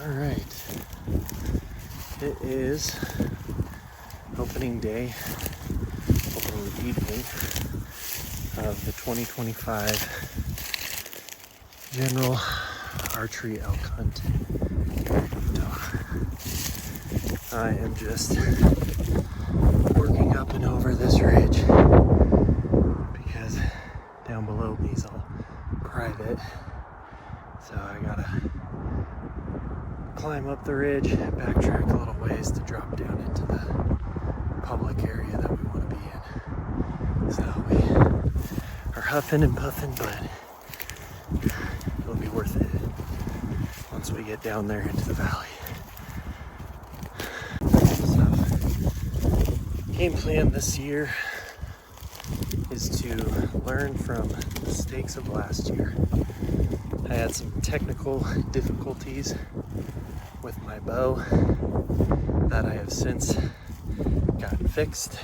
All right, it is opening day, opening evening of the 2025 General Archery Elk Hunt here in Utah. I am just working up and over this ridge because down below me is all private, so I gotta climb up the ridge, backtrack a little ways to drop down into the public area that we want to be in. So we are huffing and puffing, but it'll be worth it once we get down there into the valley. So, game plan this year is to learn from the mistakes of last year. I had some technical difficulties with my bow that I have since gotten fixed,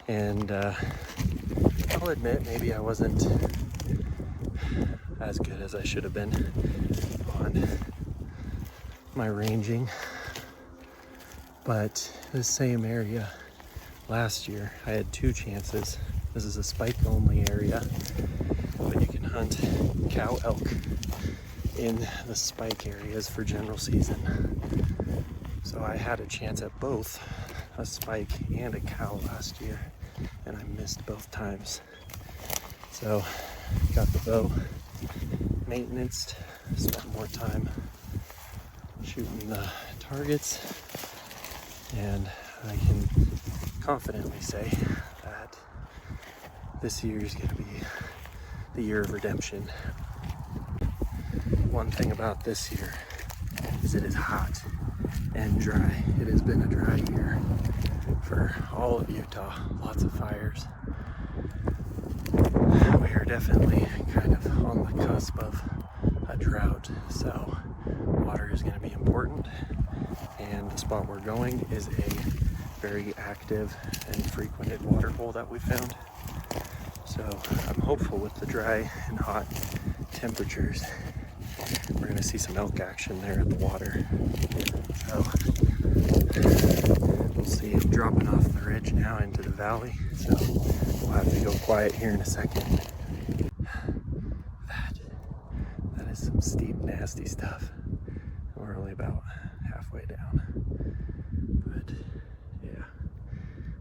and I'll admit maybe I wasn't as good as I should have been on my ranging, but the same area last year I had 2 chances. This is a spike only area, but you can hunt cow elk in the spike areas for general season. So I had a chance at both a spike and a cow last year, and I missed both times. So got the bow maintenanced, spent more time shooting the targets, and I can confidently say that this year is going to be the year of redemption. One thing about this year is it is hot and dry. It has been a dry year for all of Utah, lots of fires. We are definitely kind of on the cusp of a drought, so water is going to be important, and the spot we're going is a very active and frequented water hole that we found. So I'm hopeful with the dry and hot temperatures we're going to see some elk action there at the water. So we'll see. I'm dropping off the ridge now into the valley, so we'll have to go quiet here in a second. That is some steep, nasty stuff. We're only about halfway down, but yeah,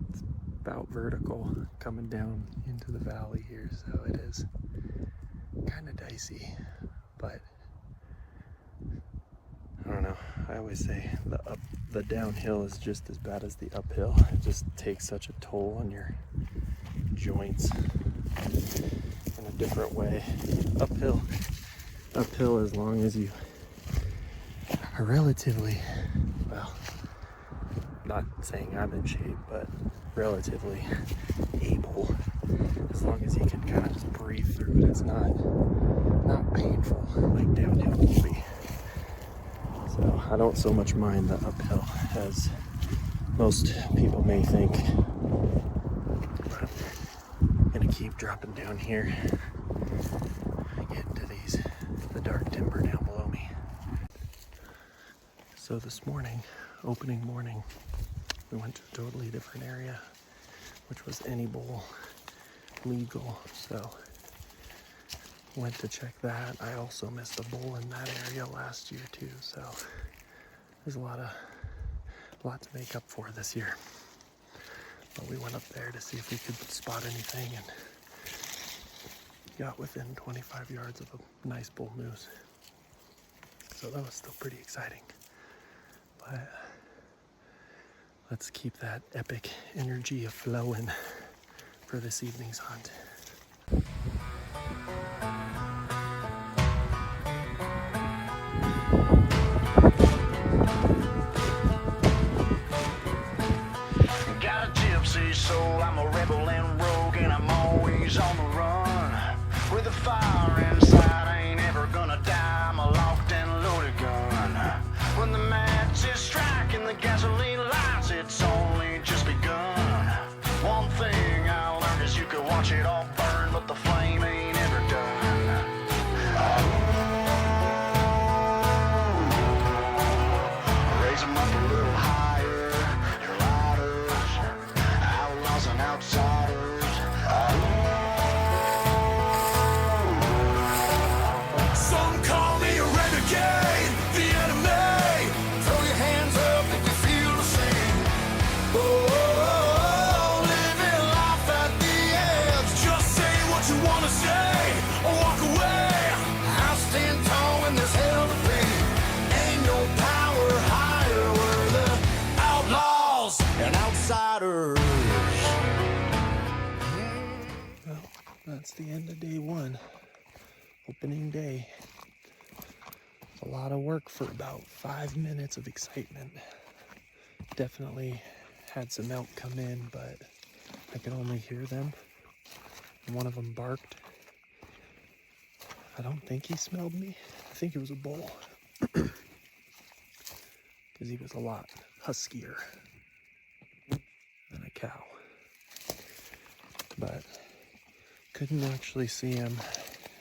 it's about vertical coming down into the valley here, so it is kind of dicey, but I don't know. I always say the downhill is just as bad as the uphill. It just takes such a toll on your joints in a different way. Uphill, as long as you are relatively, well, not saying I'm in shape, but relatively able, as long as you can kind of just breathe through it. It's not painful like downhill can be. So I don't so much mind the uphill as most people may think. But I'm gonna keep dropping down here, get into the dark timber down below me. So this morning, opening morning, we went to a totally different area, which was any bull legal. So went to check that. I also missed a bull in that area last year too, so there's a lot to make up for this year. But we went up there to see if we could spot anything, and got within 25 yards of a nice bull moose. So that was still pretty exciting. But let's keep that epic energy flowing for this evening's hunt. Soul, I'm a rebel and rogue, and I'm always on the run. With a fire inside, I ain't ever gonna die. I'm a locked and loaded gun. When the match is striking the gasoline lights, it's only just begun. One thing I learned is you could watch it all burn, but the flame ain't ever done. the end of day one, opening day. A lot of work for about 5 minutes of excitement. Definitely had some elk come in, but I could only hear them. One of them barked. I don't think he smelled me. I think it was a bull. Because he was a lot huskier than a cow. But couldn't actually see him.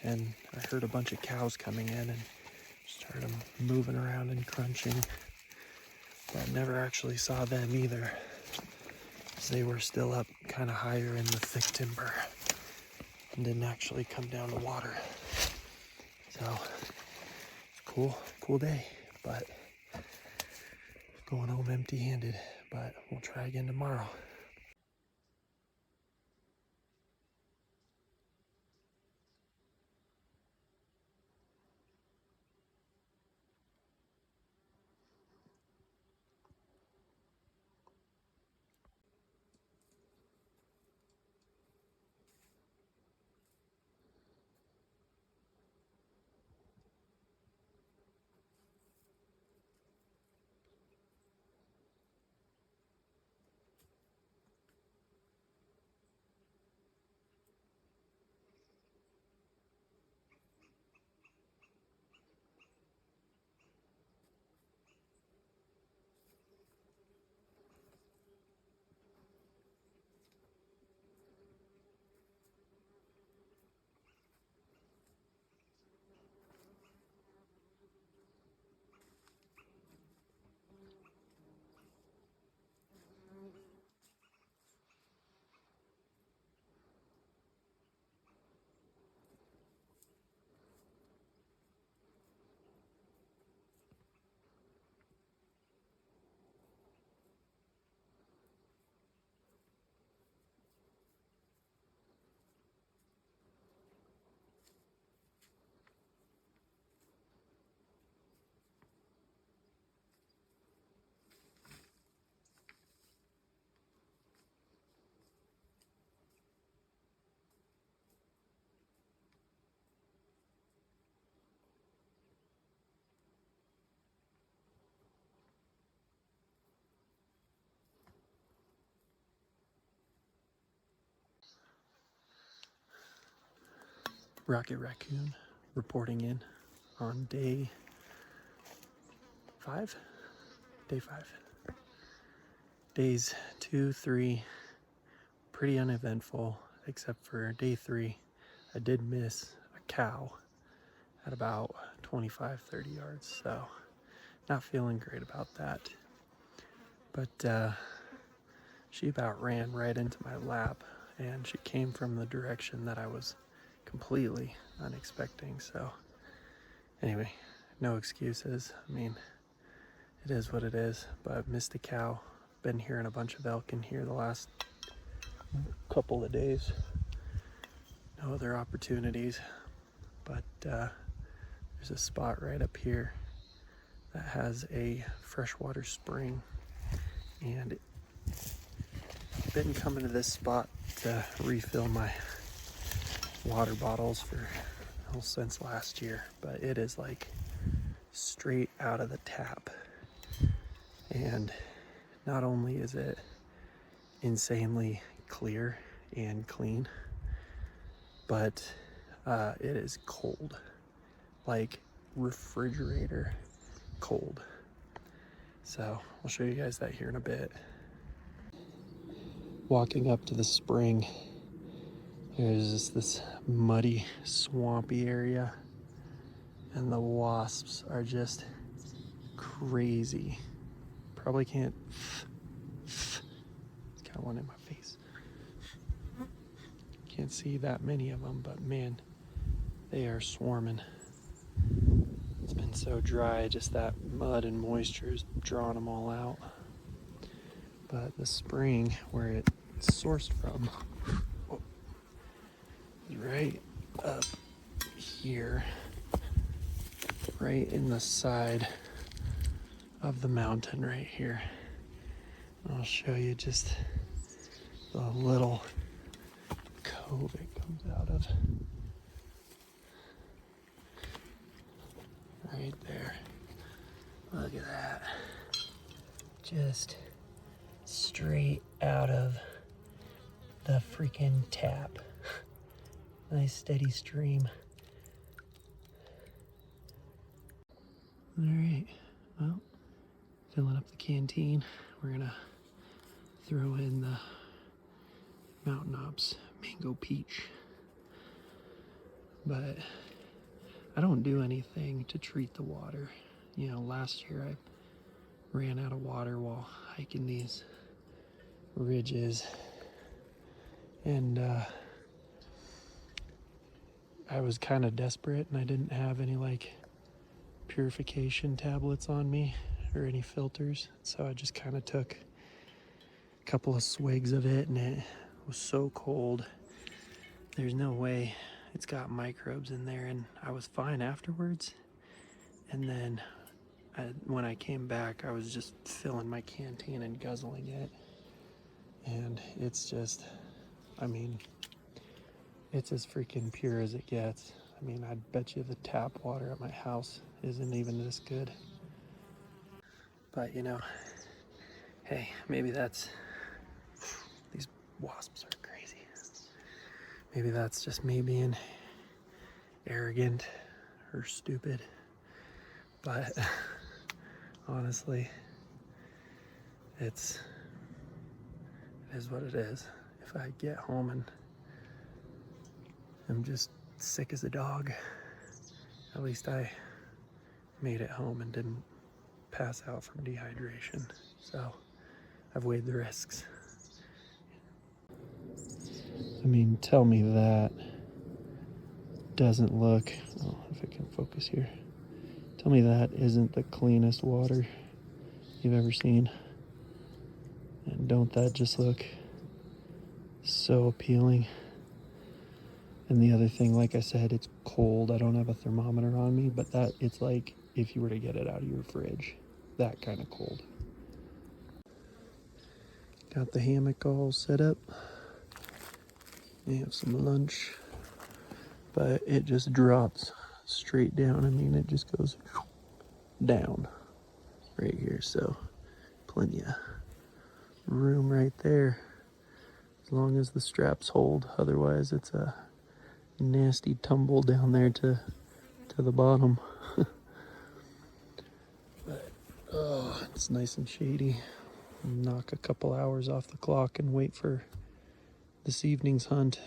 And I heard a bunch of cows coming in and just heard them moving around and crunching. But never actually saw them either, because they were still up kind of higher in the thick timber and didn't actually come down to water. So it's cool day, but going home empty-handed. But we'll try again tomorrow. Rocket Raccoon reporting in on day 5? Day 5. Days 2, 3, pretty uneventful, except for day 3. I did miss a cow at about 25-30 yards, so not feeling great about that. But she about ran right into my lap, and she came from the direction that I was completely unexpecting. So anyway, no excuses. I mean, it is what it is, but missed a cow. Been hearing a bunch of elk in here the last couple of days. No other opportunities, but there's a spot right up here that has a freshwater spring, and I've been coming to this spot to refill my water bottles since last year, but it is like straight out of the tap. And not only is it insanely clear and clean, but it is cold, like refrigerator cold. So I'll show you guys that here in a bit. Walking up to the spring, there's just this muddy, swampy area, and the wasps are just crazy. Probably can't. Got one in my face. Can't see that many of them, but man, they are swarming. It's been so dry, just that mud and moisture is drawing them all out. But the spring, where it's sourced from, is right up here, right in the side of the mountain right here. I'll show you just the little cove it goes comes out of. Right there. Look at that. Just straight out of the freaking tap. Nice steady stream. All right, well, filling up the canteen. We're gonna throw in the Mountain Ops Mango Peach. But I don't do anything to treat the water. You know, last year I ran out of water while hiking these ridges. And I was kind of desperate, and I didn't have any like purification tablets on me or any filters. So I just kind of took a couple of swigs of it, and it was so cold. There's no way it's got microbes in there, and I was fine afterwards. And then when I came back, I was just filling my canteen and guzzling it. And it's just, I mean, it's as freaking pure as it gets. I mean, I'd bet you the tap water at my house isn't even this good. But you know, hey, maybe that's, these wasps are crazy. Maybe that's just me being arrogant or stupid. But honestly, it is what it is. If I get home and I'm just sick as a dog, at least I made it home and didn't pass out from dehydration. So I've weighed the risks. I mean, tell me that doesn't look, oh, if I can focus here. Tell me that isn't the cleanest water you've ever seen. And don't that just look so appealing? And the other thing, like I said, it's cold. I don't have a thermometer on me, but that it's like if you were to get it out of your fridge, that kind of cold. Got the hammock all set up. We have some lunch, but it just drops straight down. I mean, it just goes down right here. So plenty of room right there, as long as the straps hold. Otherwise, it's a nasty tumble down there to the bottom. But oh, it's nice and shady. Knock a couple hours off the clock and wait for this evening's hunt.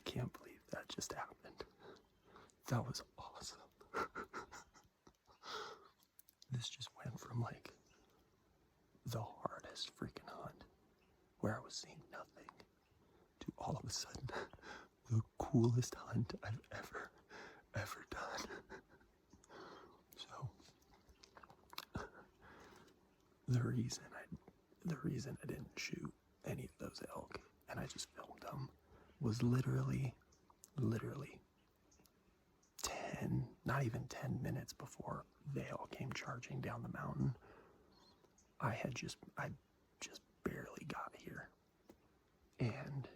can't believe that just happened. That was awesome. This just went from like the hardest freaking hunt where I was seeing nothing to all of a sudden the coolest hunt I've ever done. So the reason I didn't shoot any of those elk and I just filmed them was literally 10, not even 10 minutes before they all came charging down the mountain. I just barely got here, and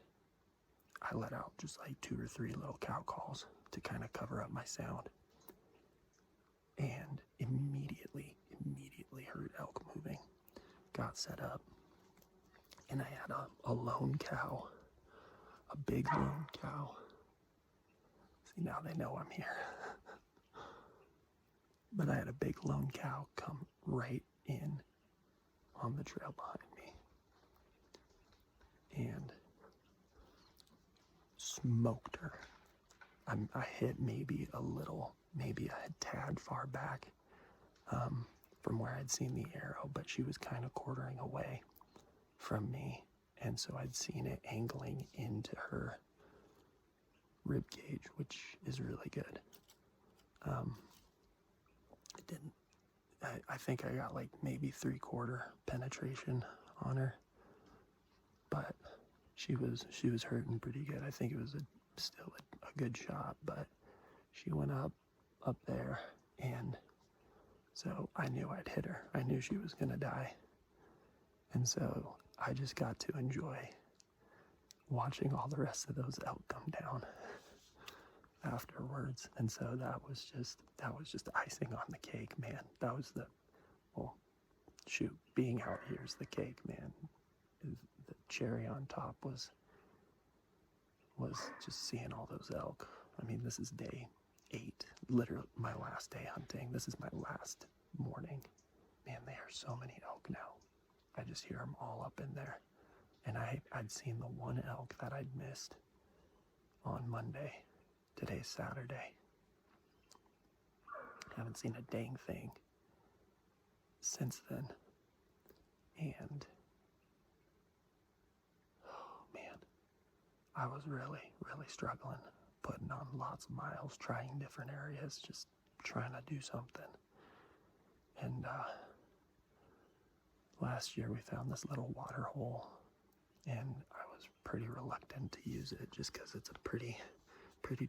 I let out just like 2 or 3 little cow calls to kind of cover up my sound, and immediately heard elk moving, got set up, and I had a lone cow, a big lone cow. See, now they know I'm here. But I had a big lone cow come right in on the trail behind me and smoked her. I hit maybe a tad far back from where I'd seen the arrow, but she was kind of quartering away from me, and so I'd seen it angling into her rib cage, which is really good. It didn't. I think I got like maybe 3/4 penetration on her, but she was hurting pretty good. I think it was still a good shot, but she went up there, and so I knew I'd hit her. I knew she was gonna die, and so I just got to enjoy watching all the rest of those elk come down afterwards. And so that was just icing on the cake, man. That was being out here is the cake, man. The cherry on top was just seeing all those elk. I mean, this is day 8, literally my last day hunting. This is my last morning. Man, there are so many elk now. I just hear them all up in there. And I'd seen the one elk that I'd missed on Monday. Today's Saturday. Haven't seen a dang thing since then. And oh man, I was really struggling, putting on lots of miles, trying different areas, just trying to do something. And last year we found this little water hole, and I was pretty reluctant to use it just because it's a pretty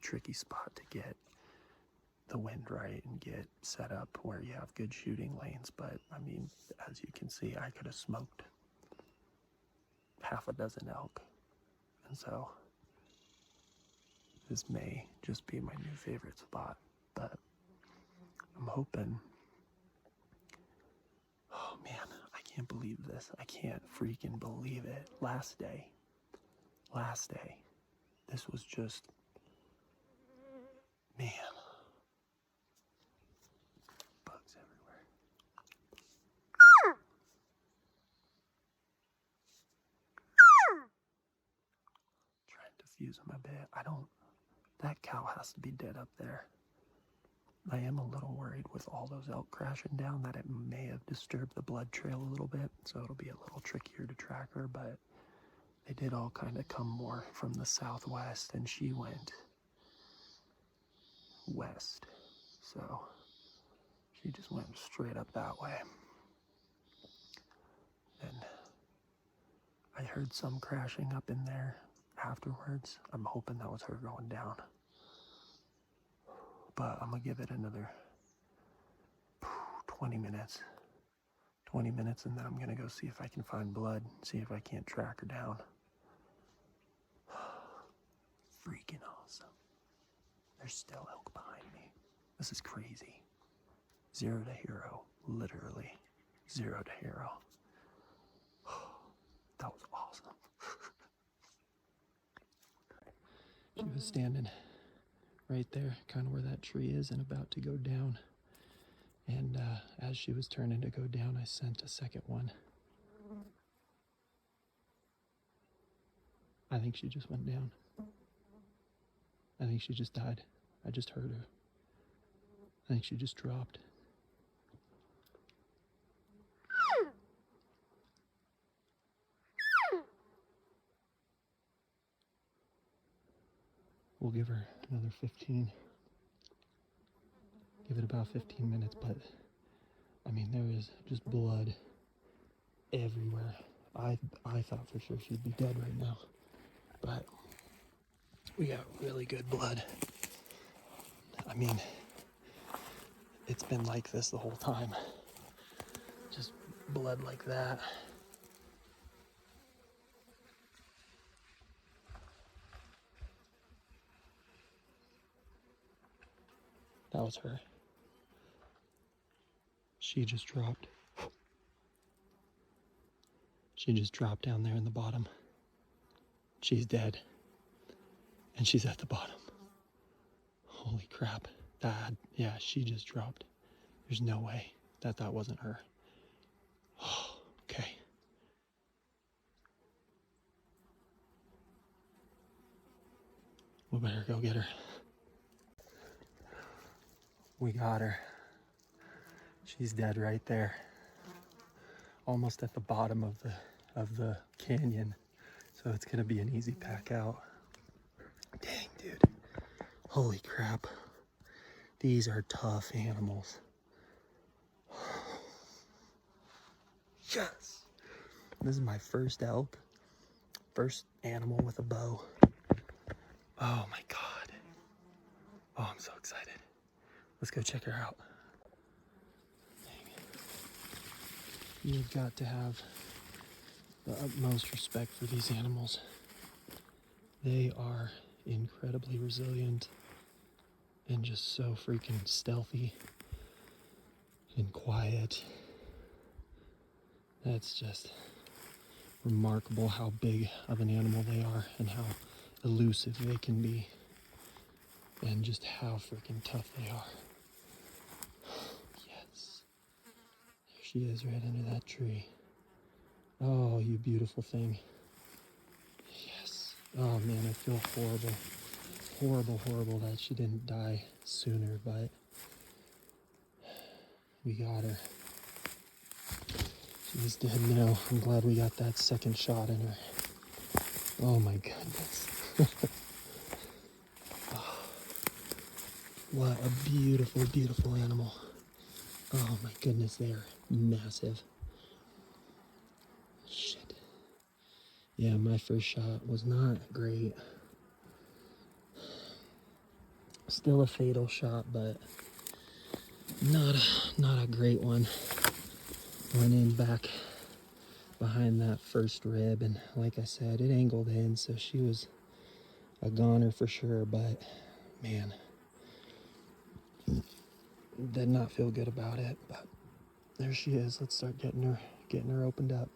tricky spot to get the wind right and get set up where you have good shooting lanes. But I mean, as you can see, I could have smoked half a dozen elk. And so this may just be my new favorite spot, but I'm hoping. Oh man, I can't believe this. I can't freaking believe it. Last day. This was just, man. Bugs everywhere. Trying to fuse them a bit. That cow has to be dead up there. I am a little worried with all those elk crashing down that it may have disturbed the blood trail a little bit, so it'll be a little trickier to track her, but they did all kind of come more from the southwest, and she went west, so she just went straight up that way. And I heard some crashing up in there afterwards. I'm hoping that was her going down. But I'm gonna give it another 20 minutes. 20 minutes, and then I'm gonna go see if I can find blood, see if I can't track her down. Freaking awesome. There's still elk behind me. This is crazy. 0 to hero, literally 0 to hero. That was awesome. She was standing right there, kind of where that tree is, and about to go down. And as she was turning to go down, I sent a second one. I think she just went down. I think she just died. I just heard her. I think she just dropped. We'll give her another 15. Give it about 15 minutes, but I mean, there is just blood everywhere. I thought for sure she'd be dead right now, but we got really good blood. I mean, it's been like this the whole time. Just blood like that. That was her. She just dropped. She just dropped down there in the bottom. She's dead. And she's at the bottom. Holy crap. Yeah, she just dropped. There's no way that wasn't her. Oh, okay. We better go get her. We got her. She's dead right there. Almost at the bottom of the canyon. So it's gonna be an easy pack out. Dang, dude. Holy crap. These are tough animals. Yes. This is my first elk. First animal with a bow. Oh my God. Oh, I'm so excited. Let's go check her out. You've got to have the utmost respect for these animals. They are incredibly resilient and just so freaking stealthy and quiet. That's just remarkable how big of an animal they are and how elusive they can be and just how freaking tough they are. Yes. There she is right under that tree. Oh, you beautiful thing. Yes. Oh man, I feel horrible that she didn't die sooner, but we got her. She's dead now. I'm glad we got that second shot in her. Oh my goodness. Oh, what a beautiful, beautiful animal. Oh my goodness, they are massive. Shit. Yeah, my first shot was not great. Still a fatal shot, but not a great one. Went in back behind that first rib, and like I said, it angled in, so she was a goner for sure, but man, did not feel good about it. But there she is. Let's start getting her opened up.